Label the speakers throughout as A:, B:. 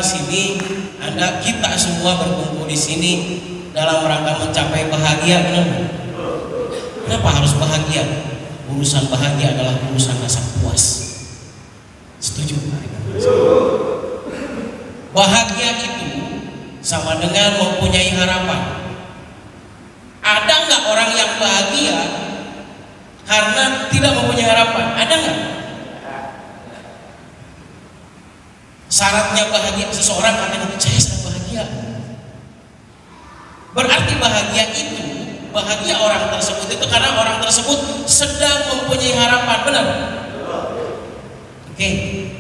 A: di sini, kita semua berkumpul di sini dalam rangka mencapai bahagia, benar? Kenapa harus bahagia? Urusan bahagia adalah urusan rasa puas. Setuju? Bahagia itu sama dengan mempunyai harapan. Ada nggak orang yang bahagia karena tidak mempunyai harapan? Ada nggak? Syaratnya bahagia seseorang katanya saya sangat bahagia. Berarti bahagia itu, bahagia orang tersebut itu karena orang tersebut sedang mempunyai harapan, benar? Oke,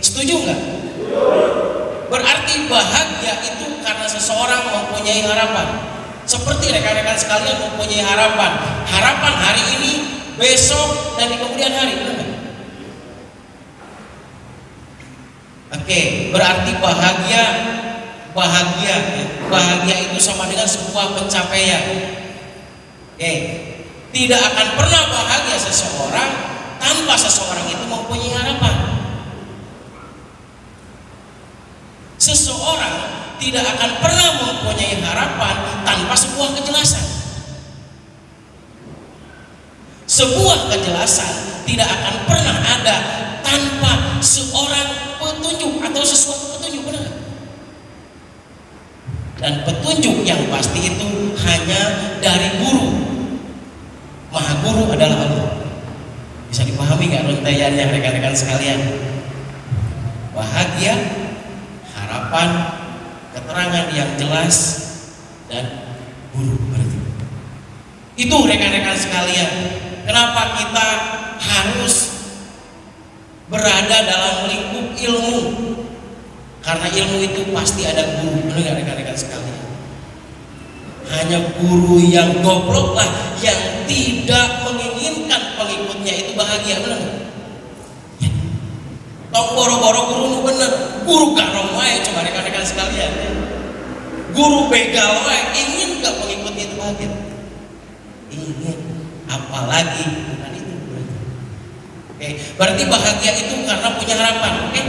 A: setuju nggak? Berarti bahagia itu karena seseorang mempunyai harapan. Seperti rekan-rekan sekalian mempunyai harapan. Harapan hari ini, besok, dan di kemudian hari, benar nggak? Oke, berarti bahagia itu sama dengan sebuah pencapaian. Oke, tidak akan pernah bahagia seseorang tanpa seseorang itu mempunyai harapan. Seseorang tidak akan pernah mempunyai harapan tanpa sebuah kejelasan. Sebuah kejelasan tidak akan pernah ada tanpa seorang petunjuk atau sesuatu petunjuk, benar? Dan petunjuk yang pasti itu hanya dari guru. Maha Guru adalah Allah. Bisa dipahami nggak rentaiannya rekan-rekan sekalian? Bahagia, harapan, keterangan yang jelas, dan guru berarti. Itu rekan-rekan sekalian. Kenapa kita harus berada dalam lingkup ilmu? Karena ilmu itu pasti ada guru, benar rekan-rekan sekalian. Hanya guru yang goblok lah yang tidak menginginkan pengikutnya itu bahagia, benar? Ya. Tok boro-boro guru nu bener, guru garong wae, coba rekan-rekan sekalian. Guru begal wae, ingin gak pengikutnya itu bahagia? Ingin, apalagi bukan itu. Oke, berarti bahagia itu karena punya harapan. Oke,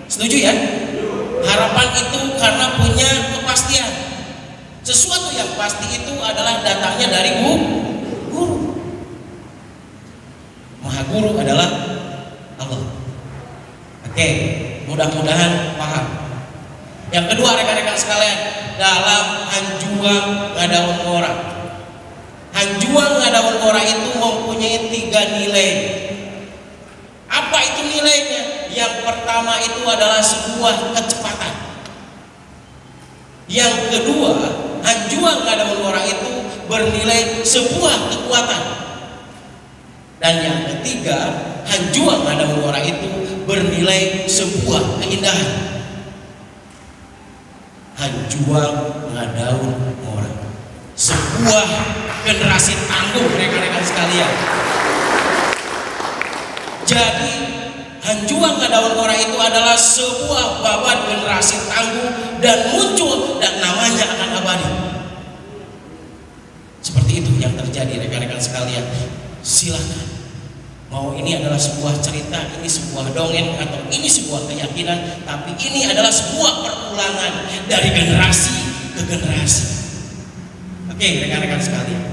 A: setuju ya? Harapan itu karena punya kepastian. Sesuatu yang pasti itu adalah datangnya dari guru. Maha Guru adalah Allah. Oke, mudah-mudahan paham. Yang kedua rekan-rekan sekalian, dalam Hanjuang Ngadaun Ngora. Hanjuang Ngadaun Ngora itu mempunyai 3 nilai. Apa itu nilainya? Yang pertama itu adalah sebuah kecepatan. Yang kedua, Hanjuang Ngadaun Ngora itu bernilai sebuah kekuatan. Dan yang ketiga, Hanjuang Ngadaun Ngora itu bernilai sebuah keindahan. Hanjuang Ngadaun Ngora, sebuah generasi tangguh rekan-rekan sekalian. Jadi Hanjuang Ngadaun Ngora itu adalah sebuah babat generasi tangguh dan muncul dan namanya akan abadi. Seperti itu yang terjadi rekan-rekan sekalian. Silakan. Mau ini adalah sebuah cerita, ini sebuah dongeng, atau ini sebuah keyakinan, tapi ini adalah sebuah perulangan dari generasi ke generasi. Oke, rekan-rekan sekalian.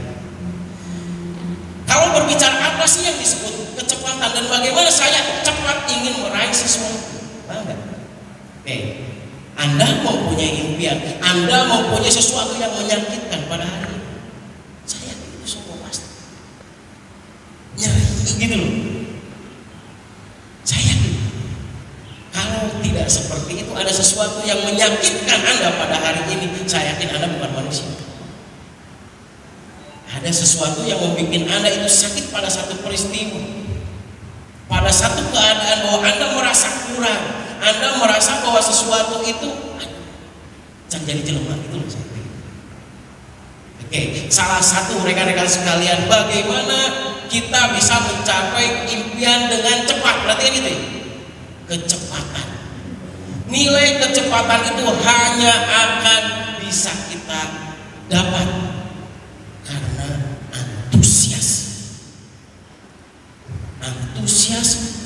A: Kalau berbicara apa sih yang disebut kecepatan dan bagaimana saya cepat ingin meraih sesuatu? Bangga. Oke, Anda mempunyai impian, Anda mempunyai sesuatu yang menyakitkan pada hari ini. Saya itu semua pasti nyeri gitu loh. Saya kalau tidak seperti itu, ada sesuatu yang menyakitkan Anda pada hari ini, saya yakin Anda bukan manusia. Ada sesuatu yang membuat Anda itu sakit pada satu peristiwa, pada satu keadaan bahwa Anda merasa kurang, Anda merasa bahwa sesuatu itu jangan jadi jelema itu loh. Oke, salah satu rekan-rekan sekalian, bagaimana kita bisa mencapai impian dengan cepat? Berarti gitu ya, kecepatan. Nilai kecepatan itu hanya akan bisa kita dapat karena antusias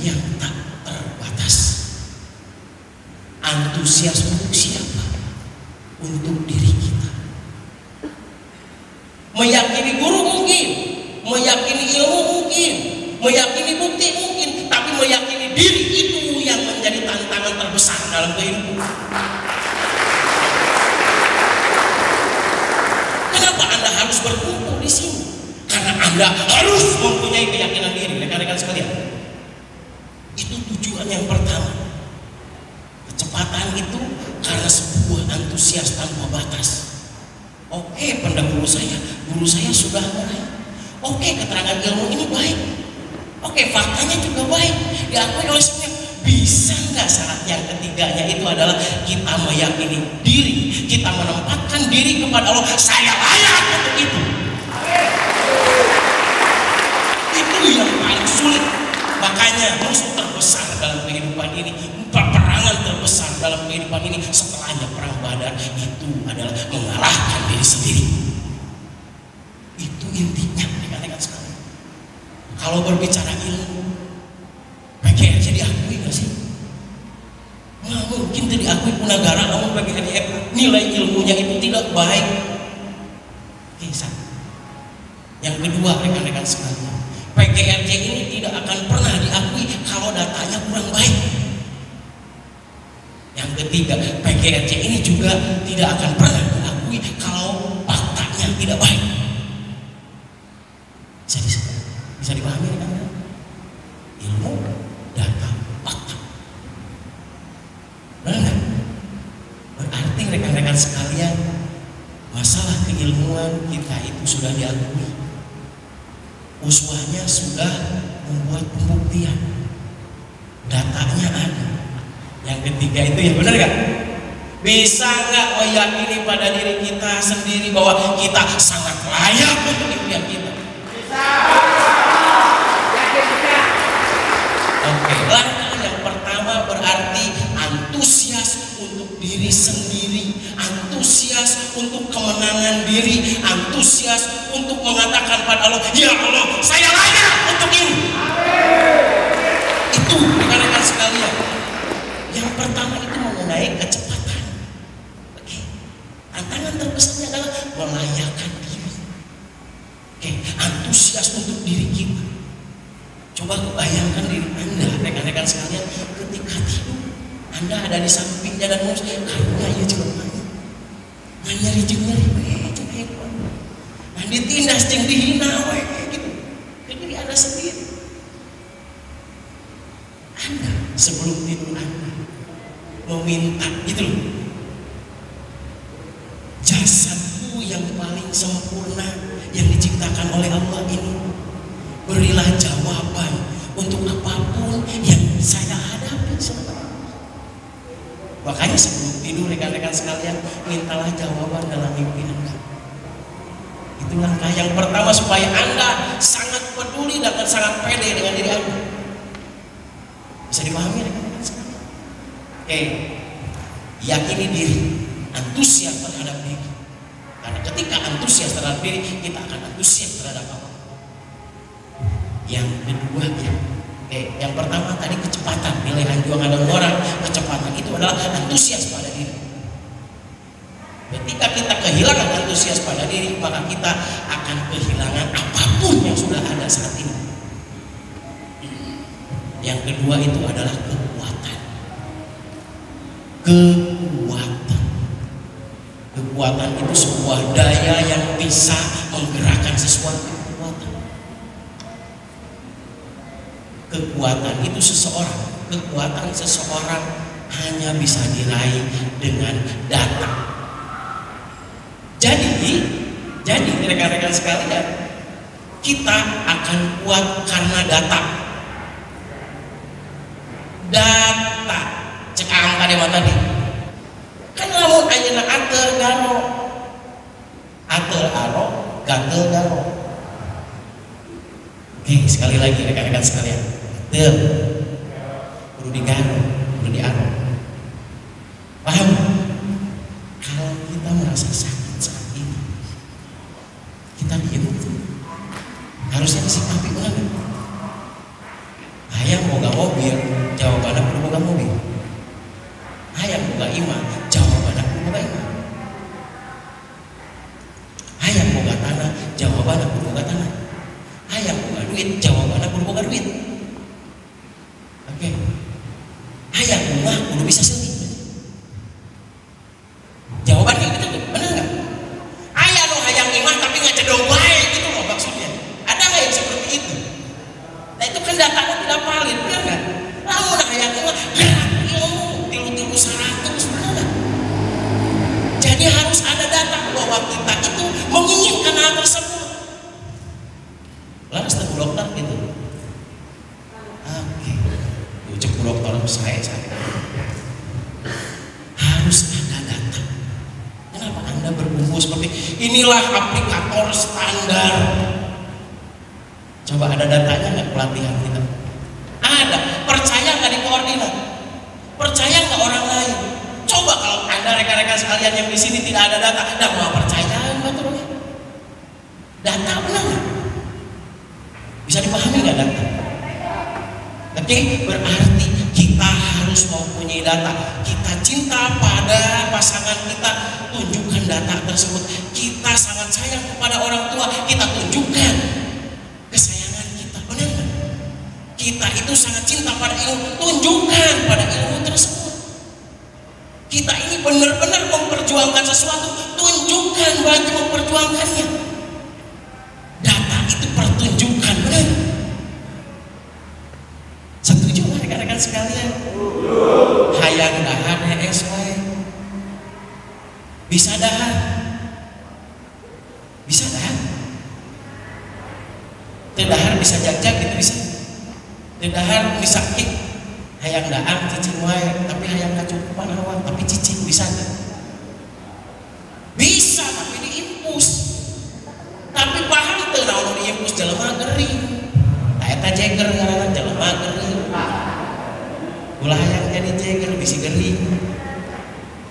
A: yang tak terbatas. Antusias manusia untuk diri kita. Meyakini guru mungkin, meyakini ilmu mungkin, meyakini bukti mungkin, tapi meyakini diri itu yang menjadi tantangan terbesar dalam kehidupan. Kenapa Anda harus berkumpul di sini? Karena Anda harus mempunyai keyakinan diri, rekan-rekan sekalian. Itu tujuan yang pertama. Kecepatan itu karena sebuah antusias tanpa batas. Oke, pendahulu saya, guru saya sudah mulai. Oke, keterangan ilmu ini baik. Oke, faktanya juga baik. Diakui oleh semua. Bisa nggak syarat yang ketiganya itu adalah kita meyakini diri, kita menempatkan diri kepada Allah. Saya layak untuk itu. Itu yang paling sulit. Makanya musuh terbesar dalam kehidupan ini, peperangan terbesar dalam kehidupan ini setelahnya perang Badar itu adalah mengalahkan diri sendiri. Itu intinya, rekan-rekan sekalian. Kalau berbicara ilmu, PGRJ diakui nggak sih? Nggak mungkin tidak diakui Punagara, namun PGRJ nilai ilmunya itu tidak baik. Kisah. Yang kedua, rekan-rekan sekalian, PGRJ ini tidak akan pernah diakui kalau datanya kurang baik. Yang ketiga, PGRJ ini juga tidak akan pernah diakui kalau faktanya tidak baik. Bisa dipahami kan? Ilmu, data, fakta. Benar? Berarti rekan-rekan sekalian, masalah keilmuan kita itu sudah diakui. Uswahnya sudah membuat pembuktian, datanya ada. Yang ketiga itu ya benar gak? Bisa nggak meyakini pada diri kita sendiri bahwa kita sangat layak untuk impian kita? Bisa. Yakin bisa. Oke, langkah yang pertama berarti antusias untuk diri sendiri, antusias untuk kemenangan diri, antusias untuk mengatakan pada Allah, ya Allah, saya layak untuk ini. Itu rekan-rekan sekalian. Yang pertama itu mengenai kecepatan. Oke. Tantangan terbesarnya adalah melayakkan diri. Oke, antusias untuk diri kita. Coba bayangkan diri Anda, rekan-rekan sekalian, ketika tidur, Anda ada di sampingnya dan ngomong, karunya ya jelema. Nyari jeung nyari jeung hebat. Nah ditindas jeung dihina we gitu. Ke diri Anda sendiri. Anda sebelum tidur Anda meminta gitu loh. Jasadku yang paling sempurna yang diciptakan oleh Allah ini, berilah jawaban untuk apapun yang saya hadapi sekarang. Makanya sebelum tidur rekan-rekan sekalian, mintalah jawaban dalam mimpi Anda. Itu langkah yang pertama supaya Anda sangat peduli dan sangat pede dengan diri Anda. Bisa dipahami rekan-rekan sekalian? Oke, yakini diri, antusias terhadap diri. Karena ketika antusias terhadap diri, kita akan antusias terhadap apa? Yang kedua ya, yang pertama tadi kecepatan, nilai anjuran dan orang. Kecepatan itu adalah antusias pada diri. Ketika kita kehilangan antusias pada diri, maka kita akan kehilangan apapun yang sudah ada saat ini. Yang kedua itu adalah kekuatan. Kekuatan itu sebuah daya yang bisa menggerakkan sesuatu. Kekuatan itu kekuatan seseorang hanya bisa diraih dengan data. Jadi rekan-rekan sekalian, kita akan kuat karena data. Data, cek angka di mana tadi? Kan lamun ayeuna atel garo, atel aro, gatel garo. Oke, sekali lagi rekan-rekan sekalian, atel, kudu digaro, kudu diaro. Paham? Kalau kita merasa sakit saat ini, kita diem, harusnya disikapi banget. Hayang boga mobil, jawabannya kudu boga mobil. Hayang boga iman, jawabannya kudu boga iman. duit, jawabannya kudu boga duit. Oke. Hayang mah kudu bisa sendiri. Jawabannya gitu tuh, benar nggak? Ayah lo hayang imah tapi nggak cedong baik gitu loh maksudnya. Ada nggak yang seperti itu? Nah itu kan datanya tidak valid, benar nggak? Lalu hayang imah gerak ilmu tilu-tilu 100, benar nggak? Jadi harus ada data bahwa kita itu menginginkan hal tersebut. Lalu setelah dokter gitu. Oke, ucap dokter saya harus ada data. Kenapa Anda berkumpul seperti inilah aplikator standar? Coba ada datanya nggak pelatihan kita? Ada. Percaya nggak di koordinat? Percaya nggak orang lain? Coba kalau Anda rekan-rekan sekalian yang di sini tidak ada data, dan mau percaya betul? Data benar nggak? Bisa dipahami nggak data? Oke, berarti kita harus mempunyai data. Kita cinta pada pasangan kita, tunjukkan data tersebut. Kita sangat sayang kepada orang tua, kita tunjukkan kesayangan kita. Benar nggak? Kita itu sangat cinta pada ilmu, tunjukkan pada ilmu tersebut. Kita ini benar-benar memperjuangkan sesuatu, tunjukkan bagi memperjuangkannya. Data itu pertunjukan, benar? Setuju nggak rekan-rekan sekalian? Hayang dahar ES bisa dahar, bisa dahar, tedahar bisa jajak gitu bisa, tedahar bisa kik, hayang dahar cicing wae, tapi hayang kacukupan awan, tapi cicing bisa nggak? Bisa, tapi diimpus. Tapi paham tuh naon diimpus jelema gering. Eta Jagger ngaranna jelema gering. Ulah hayang jadi Jagger bisi gering.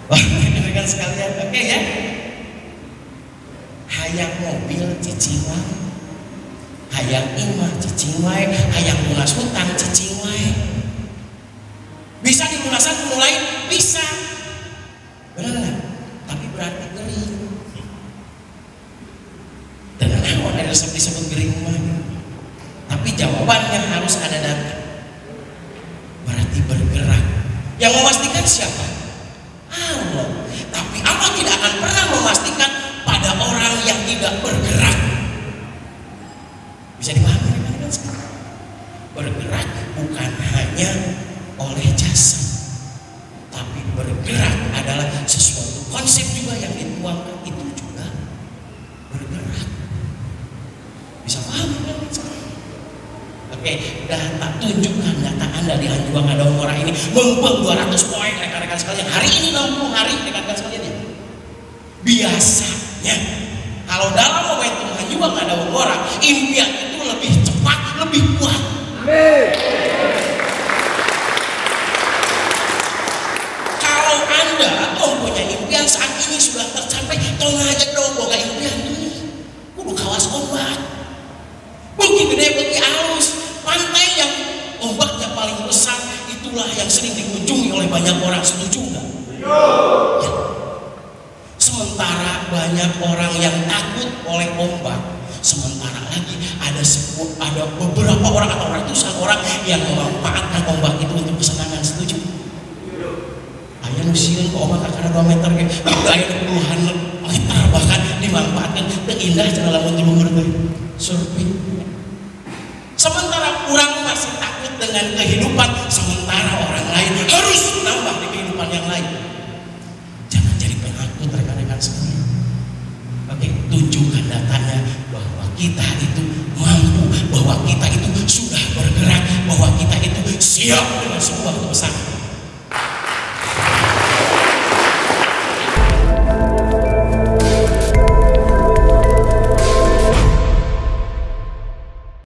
A: Wah, rekan sekalian, oke ya. Hayang mobil cicing wae. Hayang imah cicing wae, hayang lunas hutang cicing wae. Bisa dilunasan kudu lain, bisa. Benar enggak? Tapi berarti gering. Dan naon ada disebut gering mah. Tapi jawabannya harus ada data. Berarti bergerak. Yang memastikan siapa? Allah. Tapi Allah tidak akan pernah memastikan pada orang yang tidak bergerak. Bisa dipahami kan sekarang? Bergerak bukan hanya oleh jasad, tapi bergerak adalah sesuatu konsep juga yang dituangkan, itu juga bergerak. Bisa paham kan? Oke, data, tunjukkan data Anda di Hanjuang Adamora ini membang 200 poin rekan-rekan sekalian. Hari ini 60 hari rekan-rekan sekalian ya. Biasanya kalau dalam momentum Hanjuang Adamora, impian itu lebih cepat, lebih kuat. Kalau Anda mempunyai impian saat ini sudah tercapai, tolong aja dong boga impian ini. Kudu kawas ombak. Bukti gede, bukti halus. Pantai yang ombaknya paling besar itulah yang sering dikunjungi oleh banyak orang. Setuju nggak? Ya. Sementara banyak orang yang takut oleh ombak, sementara lagi ada beberapa orang atau ratusan orang yang memanfaatkan ombak itu untuk kesenangan. Setuju? Ayah nusiun ke ombak karena 2 meter, ayah puluhan meter bahkan dimanfaatkan. Terindah dalam menjelumur surfing. Sementara orang masih takut dengan kehidupan, sementara orang lain harus nambah di kehidupan yang lain. Jangan jadi penakut rekan-rekan sekalian. Oke, tunjukkan datanya bahwa kita itu mampu, bahwa kita itu sudah bergerak, bahwa kita itu siap dengan sebuah kebesaran.